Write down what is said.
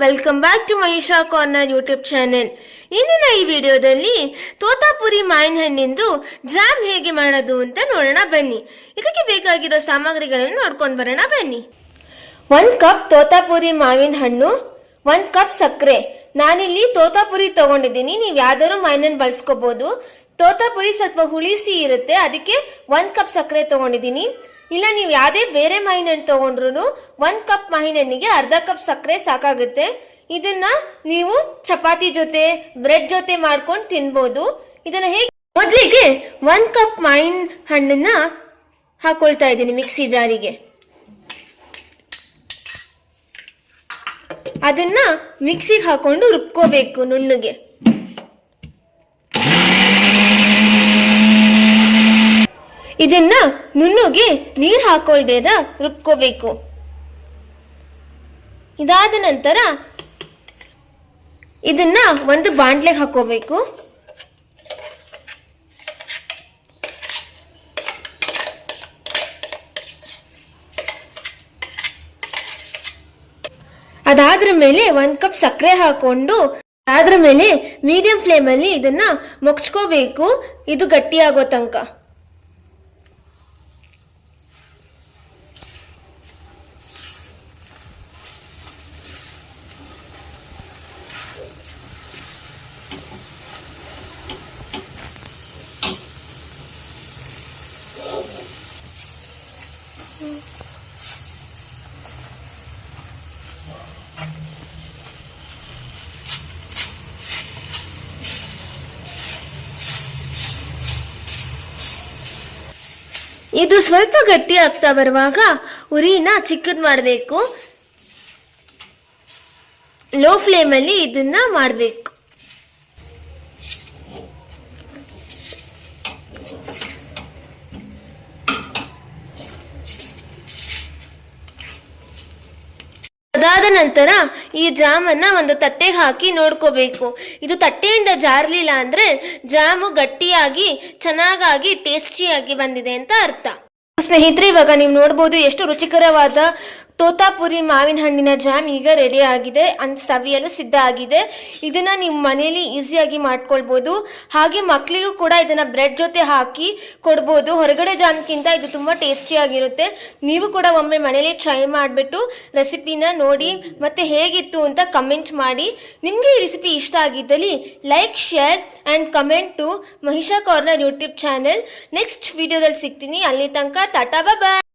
Welcome back to Mahisha corner YouTube channel. ಇಂದಿನ ಈ ವಿಡಿಯೋದಲ್ಲಿ ತೋತಾಪುರಿ ಮಾವಿನ ಹಣ್ಣಿಂದು ಜಾಮ್ ಹೇಗೆ ಮಾಡೋದು ಅಂತ ನೋಡೋಣ ಬನ್ನಿ. ಇದಕ್ಕೆ ಬೇಕಾಗಿರೋ ಸಾಮಗ್ರಿಗಳನ್ನು ನೋಡ್ಕೊಂಡು ಬರೋಣ ಬನ್ನಿ. 1 ಕಪ್ ತೋತಾಪುರಿ ಮಾವಿನ ಹಣ್ಣು, 1 ಕಪ್ ಸಕ್ಕರೆ. ನಾನಿಲ್ಲಿ ತೋತಾಪುರಿ ತಗೊಂಡಿದ್ದೀನಿ, ನೀವು ಯಾವ್ದಾದ್ರು ಮಾವಿನ ಹಣ್ಣು ಬಳಸ್ಕೋಬಹುದು. ತೋತಾಪುರಿ ಸ್ವಲ್ಪ ಹುಳಿಸಿ ಇರುತ್ತೆ, ಅದಕ್ಕೆ 1 ಕಪ್ ಸಕ್ಕರೆ ತಗೊಂಡಿದ್ದೀನಿ. ಇಲ್ಲ ನೀವು ಯಾವುದೇ ಬೇರೆ ಮಾವಿನ ಹಣ್ಣು ತಗೊಂಡ್ರು 1 ಕಪ್ ಮಾವಿನ ಹಣ್ಣಿಗೆ ಅರ್ಧ ಕಪ್ ಸಕ್ಕರೆ ಸಾಕಾಗುತ್ತೆ. ಇದನ್ನ ನೀವು ಚಪಾತಿ ಜೊತೆ ಬ್ರೆಡ್ ಜೊತೆ ಮಾಡ್ಕೊಂಡು ತಿನ್ಬೋದು. ಇದನ್ನ ಹೇಗೆ, ಮೊದಲಿಗೆ 1 ಕಪ್ ಮಾವಿನ ಹಣ್ಣನ್ನ ಹಾಕೊಳ್ತಾ ಇದ್ದೀನಿ ಮಿಕ್ಸಿ ಜಾರಿಗೆ. ಅದನ್ನ ಮಿಕ್ಸಿಗೆ ಹಾಕೊಂಡು ರುಬ್ಕೋಬೇಕು ನುಣ್ಣಗೆ. ಇದನ್ನ ನುಣ್ಣಗೆ ನೀರು ಹಾಕೊಳ್ದೇದ ರುಬ್ಕೋಬೇಕು. ಇದಾದ ನಂತರ ಇದನ್ನ ಒಂದು ಬಾಂಡ್ಲೆಗೆ ಹಾಕೋಬೇಕು. ಅದಾದ್ರ ಮೇಲೆ 1 ಕಪ್ ಸಕ್ಕರೆ ಹಾಕೊಂಡು ಅದ್ರ ಮೇಲೆ ಮೀಡಿಯಂ ಫ್ಲೇಮಲ್ಲಿ ಇದನ್ನ ಮುಚ್ಕೋಬೇಕು, ಇದು ಗಟ್ಟಿಯಾಗೋ ತನಕ. ಇದು ಸ್ವಲ್ಪ ಗಟ್ಟಿ ಆಗ್ತಾ ಬರುವಾಗ ಉರಿನ ಚಿಕ್ಕದ್ ಮಾಡಬೇಕು. ಲೋ ಫ್ಲೇಮಲ್ಲಿ ಇದನ್ನ ಮಾಡಬೇಕು. ಅದಾದ ನಂತರ ಈ ಜಾಮನ್ನ ಒಂದು ತಟ್ಟೆಗೆ ಹಾಕಿ ನೋಡ್ಕೋಬೇಕು. ಇದು ತಟ್ಟೆಯಿಂದ ಜಾರಲಿಲ್ಲ ಅಂದ್ರೆ ಜಾಮು ಗಟ್ಟಿಯಾಗಿ ಚೆನ್ನಾಗಿ ಟೇಸ್ಟಿಯಾಗಿ ಬಂದಿದೆ ಅಂತ ಅರ್ಥ. ಸ್ನೇಹಿತರೆ, ಇವಾಗ ನೀವು ನೋಡ್ಬೋದು ಎಷ್ಟು ರುಚಿಕರವಾದ ತೋತಾಪುರಿ ಮಾವಿನ ಹಣ್ಣಿನ ಜಾಮ್ ಈಗ ರೆಡಿ ಆಗಿದೆ, ಸವಿಯಲು ಸಿದ್ಧ ಆಗಿದೆ. ಇದನ್ನ ನೀವು ಮನೆಯಲ್ಲಿ ಈಸಿಯಾಗಿ ಮಾಡ್ಕೊಳ್ಬೋದು. ಹಾಗೆ ಮಕ್ಕಳಿಗೂ ಕೂಡ ಇದನ್ನ ಬ್ರೆಡ್ ಜೊತೆ ಹಾಕಿ ಕೊಡ್ಬೋದು. ಹೊರಗಡೆ ಜಾಮ್ಗಿಂತ ಇದು ತುಂಬ ಟೇಸ್ಟಿಯಾಗಿರುತ್ತೆ. ನೀವು ಕೂಡ ಒಮ್ಮೆ ಮನೇಲಿ ಟ್ರೈ ಮಾಡಿಬಿಟ್ಟು ರೆಸಿಪಿನ ನೋಡಿ ಮತ್ತೆ ಹೇಗಿತ್ತು ಅಂತ ಕಮೆಂಟ್ ಮಾಡಿ. ನಿಮಗೆ ಈ ರೆಸಿಪಿ ಇಷ್ಟ ಆಗಿದ್ದಲ್ಲಿ like, share and comment to Mahisha corner YouTube channel. Next ವಿಡಿಯೋದಲ್ಲಿ ಸಿಗ್ತೀನಿ. ಅಲ್ಲಿ ತನಕ ಟಾಟಾ, ಬಾಯ್.